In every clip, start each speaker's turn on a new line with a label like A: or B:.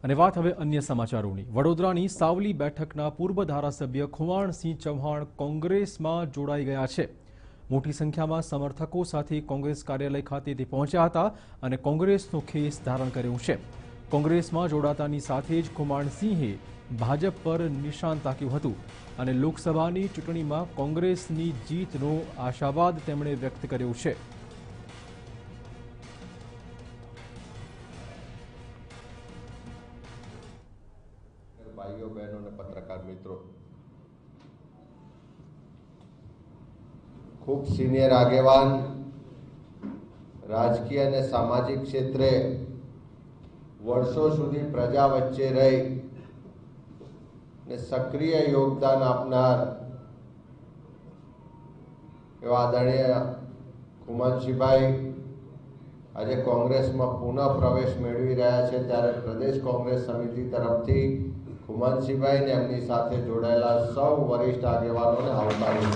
A: અને વાત હવે અન્ય સમાચારોની। વડોદરાની સાવલી બેઠકના પૂર્વ ધારાસભ્ય ખુમાણસિંહ ચૌહાણ કોંગ્રેસમાં જોડાઈ ગયા છે। મોટી સંખ્યામાં સમર્થકો સાથે કોંગ્રેસ કાર્યાલય ખાતે પહોંચ્યા હતા અને કોંગ્રેસનો ખેસ ધારણ કર્યો છે। કોંગ્રેસમાં જોડાતાની સાથે જ ખુમાણસિંહે ભાજપ પર નિશાન તાક્યું હતું અને લોકસભાની ચૂંટણીમાં કોંગ્રેસની જીતનો આશાવાદ તેમણે વ્યક્ત કર્યો છે।
B: भाइयों बहनों ने पत्रकार मित्रों, खूब सीनियर आगेवान राजकीय ने सामाजिक क्षेत्रे वर्षों सुधी प्रजा वच्चे रही ने सक्रिय योगदान आपनार एवा आदरणीय खुमानसिंहभाई आज कांग्रेस में पुनः प्रवेश मेळवी रह्या छे, त्यारे प्रदेश कांग्रेस समिति तरफथी खुमानसिंहभाई ने एमनी साथे जोड़ायेला सौ वरिष्ठ आगेवानोने आवकार्યું।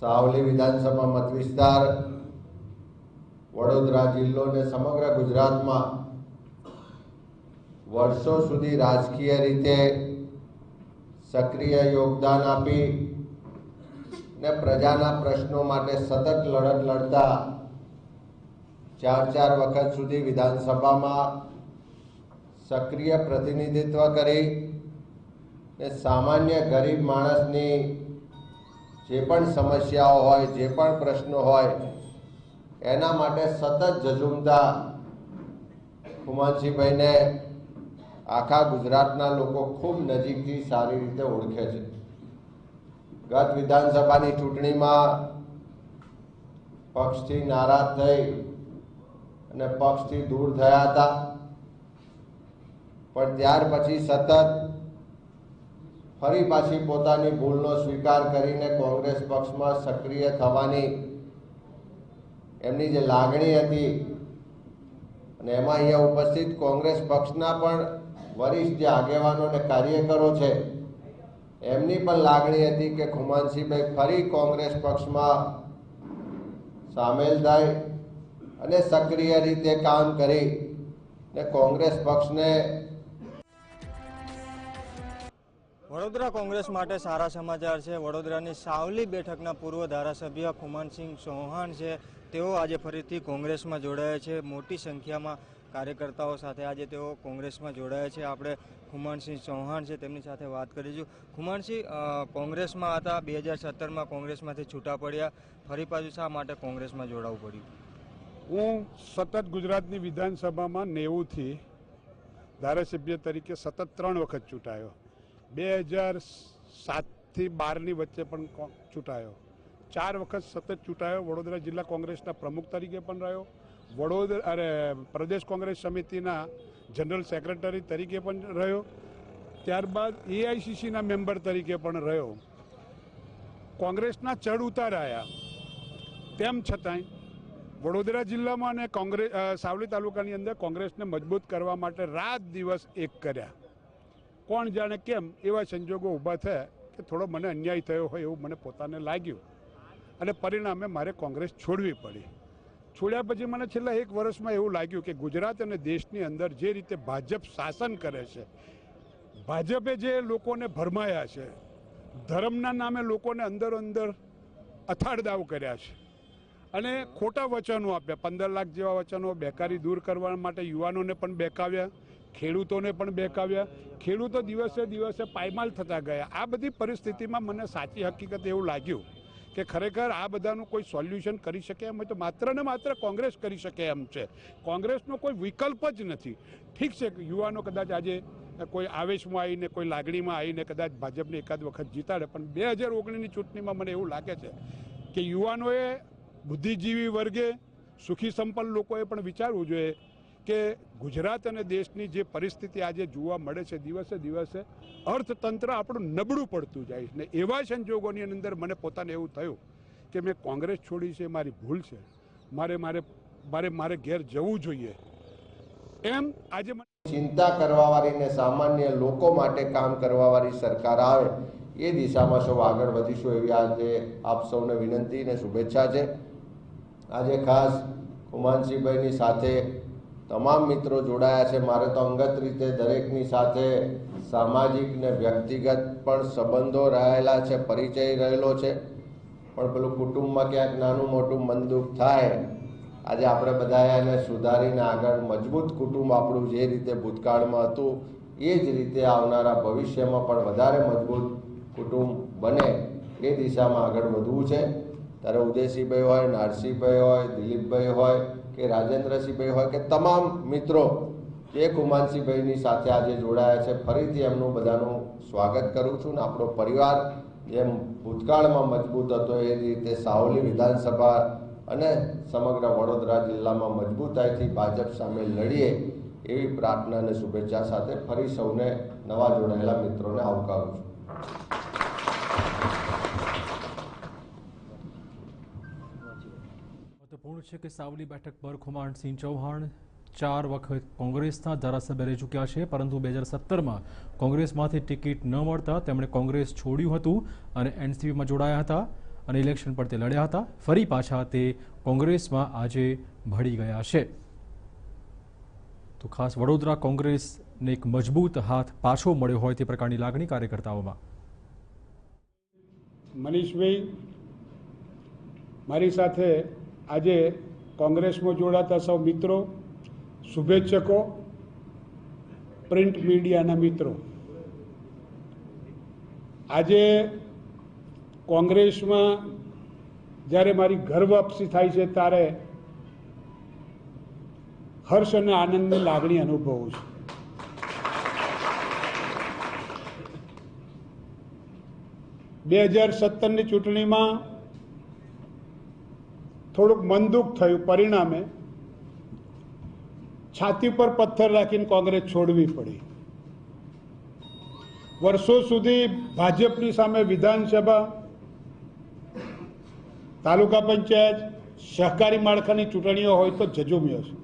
B: सावली विधानसभा मत विस्तार वडोदरा जिल्लो ने समग्र गुजरात में वर्षों सुधी राजकीय रीते सक्रिय योगदान आपी ने प्रजाना प्रश्नों माटे सतत लड़त लड़ता 4 वखत सुधी विधानसभा में सक्रिय प्रतिनिधित्व करी ने सामान्य गरीब माणसनी जे पण समस्याओं होय, जे पण प्रश्नो होय एना माटे सतत झझूमता खुमानसिंहभाई ने आखा गुजरातना लोको खूब नजीकथी सारी रीते ओळखे छे। गत विधानसभानी चूंटणीमां पक्षथी नाराज थई अने पक्षथी दूर थया हता, पण त्यार पछी सतत फरी पाછી પોતાની ભૂલનો સ્વીકાર કરીને કોંગ્રેસ પક્ષમાં સક્રિય થવાની એમની જે લાગણી હતી અને એમાં અહીંયા ઉપસ્થિત કોંગ્રેસ પક્ષના પણ વરિષ્ઠ જે આગેવાનો અને કાર્યકરો છે એમની પણ લાગણી હતી કે ખુમાનસિંહભાઈ ફરી કોંગ્રેસ પક્ષમાં સામેલ થાય અને સક્રિય રીતે કામ કરી ને કોંગ્રેસ પક્ષને
C: વડોદરા કોંગ્રેસ માટે સારા સમાચાર છે। વડોદરાની સાવલી બેઠકના પૂર્વ ધારાસભ્ય ખુમાનસિંહ ચૌહાણ છે, તેઓ આજે ફરીથી કોંગ્રેસમાં જોડાયા છે। મોટી સંખ્યામાં કાર્યકર્તાઓ સાથે આજે તેઓ કોંગ્રેસમાં જોડાયા છે। આપણે ખુમાનસિંહ ચૌહાણ છે તેમની સાથે વાત કરીશું। ખુમાનસિંહ કોંગ્રેસમાં હતા, 2017માં કોંગ્રેસમાંથી છૂટા પડ્યા, ફરી પાછું શા માટે કોંગ્રેસમાં જોડાવું પડ્યું?
D: હું સતત ગુજરાતની વિધાનસભામાં 90થી ધારાસભ્ય તરીકે સતત 3 વખત ચૂંટાયો। 2007થી 12ની વચ્ચે પણ ચૂંટાયો, 4 વખત સતત ચૂંટાયો। વડોદરા જિલ્લા કોંગ્રેસના પ્રમુખ તરીકે પણ રહ્યો, પ્રદેશ કોંગ્રેસ સમિતિના જનરલ સેક્રેટરી તરીકે પણ રહ્યો, ત્યારબાદ એઆઈસીસીના મેમ્બર તરીકે પણ રહ્યો। કોંગ્રેસના ચડ ઉતાર આવ્યા, તેમ છતાંય વડોદરા જિલ્લામાં અને સાવલી તાલુકાની અંદર કોંગ્રેસને મજબૂત કરવા માટે રાત દિવસ એક કર્યા। કોણ જાણે કેમ એવા સંજોગો ઊભા થયા કે થોડો મને અન્યાય થયો હોય એવું મને પોતાને લાગ્યું અને પરિણામે મારે કોંગ્રેસ છોડવી પડી। છોડ્યા પછી મને છેલ્લા 1 વર્ષમાં એવું લાગ્યું કે ગુજરાત અને દેશની અંદર જે રીતે ભાજપ શાસન કરે છે, ભાજપે જે લોકોને ભરમાયા છે, ધર્મના નામે લોકોને અંદરો અંદર અથાડદાવ કર્યા છે અને ખોટા વચનો આપ્યા। 15 લાખ જેવા વચનો, બેકારી દૂર કરવા માટે યુવાનોને પણ બેકાવ્યા, ખેડૂતોને પણ બેકાવ્યા। ખેડૂતો દિવસે દિવસે પાયમાલ થતા ગયા। આ બધી પરિસ્થિતિમાં મને સાચી હકીકત એવું લાગ્યું કે ખરેખર આ બધાનું કોઈ સોલ્યુશન કરી શકે એમ હોય તો માત્ર ને માત્ર કોંગ્રેસ કરી શકે એમ છે। કોંગ્રેસનો કોઈ વિકલ્પ જ નથી। ઠીક છે કે યુવાનો કદાચ આજે કોઈ આવેશમાં આવીને, કોઈ લાગણીમાં આવીને કદાચ ભાજપને એકાદ વખત જીતાડે, પણ 2019ની ચૂંટણીમાં મને એવું લાગે છે કે યુવાનોએ, બુદ્ધિજીવી વર્ગે, સુખી સંપન્ન લોકોએ પણ વિચારવું જોઈએ કે ગુજરાત અને દેશની જે પરિસ્થિતિ આજે જોવા મળે છે, દિવસે દિવસે અર્થતંત્ર આપણું નબળું પડતું જાય છે ને એવા સંજોગોની અંદર મને પોતાને એવું થયું કે મેં કોંગ્રેસ છોડી છે, મારી ભૂલ છે, મારે ઘેર જવું જોઈએ। એમ આજે
B: ચિંતા કરવાવાળી ને સામાન્ય લોકો માટે કામ કરવાવાળી સરકાર આવે એ દિશામાં સૌ આગળ વધીશું એવી આજે આપ સૌને વિનંતી અને શુભેચ્છા છે। આજે ખાસ ખુમાનસિંહભાઈની સાથે તમામ મિત્રો જોડાયા છે. મારે તો અંગત રીતે દરેકની સાથે સામાજિક ને વ્યક્તિગત પણ સંબંધો રહેલા છે, પરિચય રહેલો છે, પણ પેલું કુટુંબમાં ક્યાંક નાનું મોટું મન દુઃખ થાય. આજે આપણે બધા એને સુધારીને આગળ મજબૂત કુટુંબ આપણું જે રીતે ભૂતકાળમાં હતું એ જ રીતે આવનારા ભવિષ્યમાં પણ વધારે મજબૂત કુટુંબ બને એ દિશામાં આગળ વધવું છે. ત્યારે ઉદયસિંહભાઈ હોય, નારસિંહભાઈ હોય, દિલીપભાઈ હોય કે રાજેન્દ્રસિંહભાઈ હોય કે તમામ મિત્રો જે ખુમાનસિંહભાઈની સાથે આજે જોડાયા છે, ફરીથી એમનું બધાનું સ્વાગત કરું છું. ને આપણો પરિવાર જેમ ભૂતકાળમાં મજબૂત હતો એ રીતે સાવલી વિધાનસભા અને સમગ્ર વડોદરા જિલ્લામાં મજબૂતાઈથી ભાજપ સામે લડીએ એવી પ્રાર્થના અને શુભેચ્છા સાથે ફરી સૌને નવા જોડાયેલા મિત્રોને આવકારું છું.
A: મહત્વપૂર્ણ છે કે સાવલી બેઠક પર ખુમાણસિંહ ચૌહાણ 4 વખત કોંગ્રેસના ધારાસભ્ય રહી ચૂક્યા છે, પરંતુ 2017માં કોંગ્રેસમાંથી ટિકિટ ન મળતા તેમણે કોંગ્રેસ છોડ્યું હતું અને એનસીપીમાં જોડાયા હતા અને ઇલેક્શન પર તે લડ્યા હતા. ફરી પાછા તે કોંગ્રેસમાં આજે ભળી ગયા છે. તો ખાસ વડોદરા કોંગ્રેસને એક મજબૂત હાથ પાછો મળ્યો હોય તે પ્રકારની લાગણી કાર્યકર્તાઓમાં.
D: મનીષભાઈ મારી સાથે આજે કોંગ્રેસમાં જોડાતા સૌ મિત્રો, શુભેચ્છકો, પ્રિન્ટ મીડિયાના મિત્રો, આજે કોંગ્રેસમાં જ્યારે મારી ઘર વાપસી થાય છે ત્યારે હર્ષ અને આનંદની લાગણી અનુભવું છું. બે 2017ની ચૂંટણીમાં થોડુંક મન દુઃખ થયું. પરિણામે છાતી પર પથ્થર રાખીને કોંગ્રેસ છોડવી પડી. વર્ષો સુધી ભાજપની સામે વિધાનસભા, તાલુકા પંચાયત, સહકારી માળખાની ચૂંટણીઓ હોય તો ઝઝૂમ્યો છે.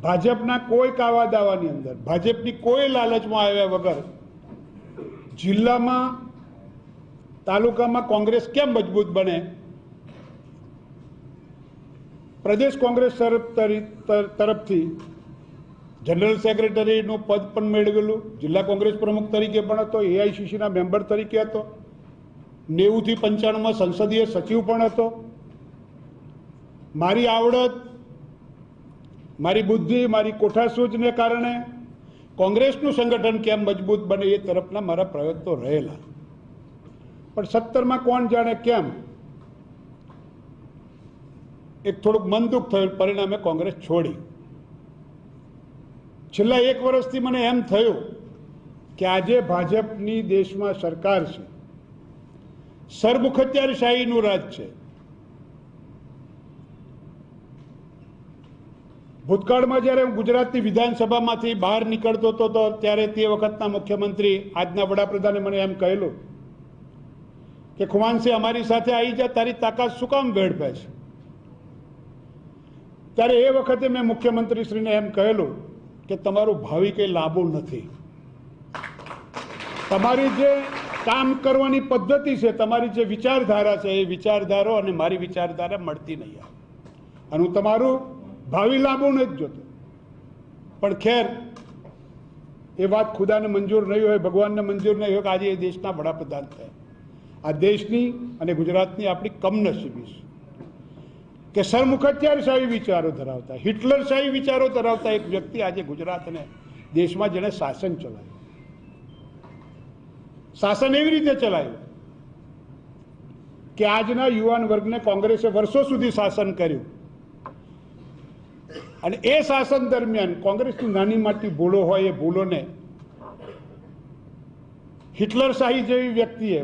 D: ભાજપના કોઈ કાવા દાવાની અંદર, ભાજપની કોઈ લાલચમાં આવ્યા વગર જિલ્લામાં, તાલુકામાં કોંગ્રેસ કેમ મજબૂત બને, પ્રદેશ કોંગ્રેસ તરફથી જનરલ સેક્રેટરીનું પદ પણ મેળવેલું, જિલ્લા કોંગ્રેસ પ્રમુખ તરીકે પણ હતો, એઆઈસીસીના મેમ્બર તરીકે હતો, 90 થી 95માં સંસદીય સચિવ પણ હતો. મારી આવડત, મારી બુદ્ધિ, મારી કોઠાસૂઝને કારણે કોંગ્રેસનું સંગઠન કેમ મજબૂત બને એ તરફના મારા પ્રયત્નો રહેલા. પણ 17માં કોણ જાણે કેમ એક થોડુંક મન દુઃખ થયું, પરિણામે કોંગ્રેસ છોડી. છેલ્લા 1 વર્ષથી મને એમ થયું કે આજે ભાજપની દેશમાં સરકાર છે, સરમુખત્યારશાહીનું રાજ છે. ભૂતકાળમાં જ્યારે હું ગુજરાતની વિધાનસભામાંથી બહાર નીકળતો હતો ત્યારે તે વખતના મુખ્યમંત્રી, આજના વડાપ્રધાને મને એમ કહેલું કે ખુમાનસિંહ અમારી સાથે આવી જા, તારી તાકાત શું કામ વેડફે છે. ત્યારે એ વખતે મેં મુખ્યમંત્રીશ્રીને એમ કહેલું કે તમારું ભાવિ કંઈ લાંબુ નથી. તમારી જે કામ કરવાની પદ્ધતિ છે, તમારી જે વિચારધારા છે, એ વિચારધારો અને મારી વિચારધારા મળતી નહીં. અને હું તમારું ભાવિ લાંબુ નથી જોતો. પણ ખેર, એ વાત ખુદાને મંજૂર નહીં હોય, ભગવાનને મંજૂર નહીં હોય કે આજે એ દેશના વડાપ્રધાન થયા. આ દેશની અને ગુજરાતની આપણી કમનસીબી છે કે સરમુખત્યારશાહી વિચારો ધરાવતા, હિટલરશાહી વિચારો ધરાવતા એક વ્યક્તિ આજે ગુજરાત અને દેશમાં જેણે શાસન ચલાવ્યું. શાસન એવી રીતે ચલાવ્યું કે આજના યુવાન વર્ગને કોંગ્રેસે વર્ષો સુધી શાસન કર્યું. અને એ શાસન દરમિયાન કોંગ્રેસની નાની મોટી ભૂલો હોય, એ ભૂલોને હિટલરશાહી જેવી વ્યક્તિએ,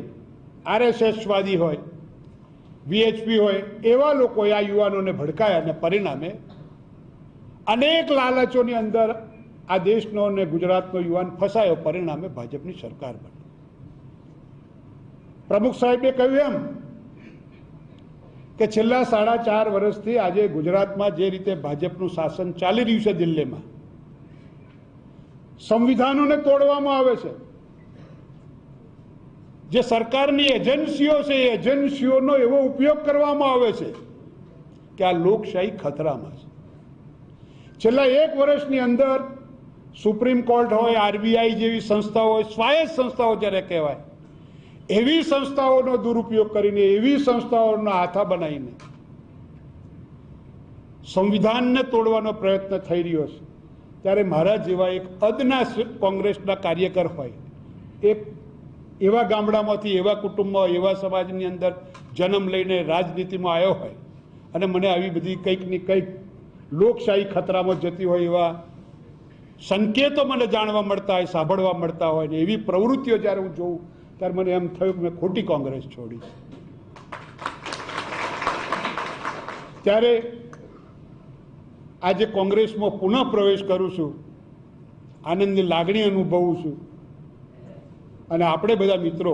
D: આરએસએસવાદી હોય, વીએચપી હોય, એવા લોકોએ આ યુવાનોને ભડકાયા અને પરિણામે અનેક લાલચોની અંદર આ દેશનો અને ગુજરાતનો યુવાન ફસાયો. પરિણામે ભાજપની સરકાર બની. પ્રમુખ સાહેબે કહ્યું એમ કે છેલ્લા 4.5 વર્ષથી આજે ગુજરાતમાં જે રીતે ભાજપનું શાસન ચાલી રહ્યું છે, દિલ્હીમાં સંવિધાનોને તોડવામાં આવે છે. જે સરકારની એજન્સીઓ છે, એ એજન્સીઓનો એવો ઉપયોગ કરવામાં આવે છે કે આ લોકશાહી ખતરામાં છે. છેલ્લા 1 વર્ષની અંદર સુપ્રીમ કોર્ટ હોય, આરબીઆઈ જેવી સંસ્થાઓ હોય, સ્વાયત્ત સંસ્થાઓ જ્યારે કહેવાય, એવી સંસ્થાઓનો દુરુપયોગ કરીને, એવી સંસ્થાઓના હાથા બનાવીને સંવિધાનને તોડવાનો પ્રયત્ન થઈ રહ્યો છે, ત્યારે મારા જેવા એક અદના કોંગ્રેસના કાર્યકર હોય, એક એવા ગામડામાંથી, એવા કુટુંબમાં, એવા સમાજની અંદર જન્મ લઈને રાજનીતિમાં આવ્યો હોય અને મને આવી બધી કંઈકની કંઈક લોકશાહી ખતરામાં જતી હોય એવા સંકેતો મને જાણવા મળતા હોય, સાંભળવા મળતા હોય ને એવી પ્રવૃત્તિઓ જ્યારે હું જોઉં ત્યારે મને એમ થયું કે મેં ખોટી કોંગ્રેસ છોડી. ત્યારે આજે કોંગ્રેસમાં પુનઃ પ્રવેશ કરું છું, આનંદની લાગણી અનુભવું છું. અને આપણે બધા મિત્રો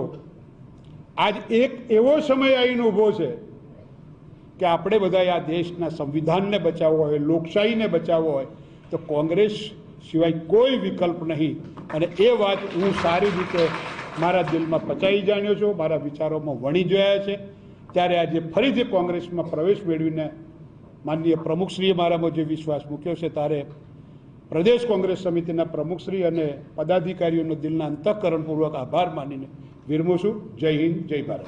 D: આજ એક એવો સમય આવીને ઊભો છે કે આપણે બધા આ દેશના સંવિધાનને બચાવવો હોય, લોકશાહીને બચાવવો હોય તો કોંગ્રેસ સિવાય કોઈ વિકલ્પ નહીં. અને એ વાત હું સારી રીતે મારા દિલમાં પચાવી જાણ્યો છું, મારા વિચારોમાં વણી જોયા છે. ત્યારે આજે ફરીથી કોંગ્રેસમાં પ્રવેશ મેળવીને માનનીય પ્રમુખશ્રીએ મારામાં જે વિશ્વાસ મૂક્યો છે, ત્યારે પ્રદેશ કોંગ્રેસ સમિતિના પ્રમુખશ્રી અને પદાધિકારીઓનો દિલના અંતઃકરણપૂર્વક આભાર માનીને વિરમું છું. જય હિન્દ, જય ભારત.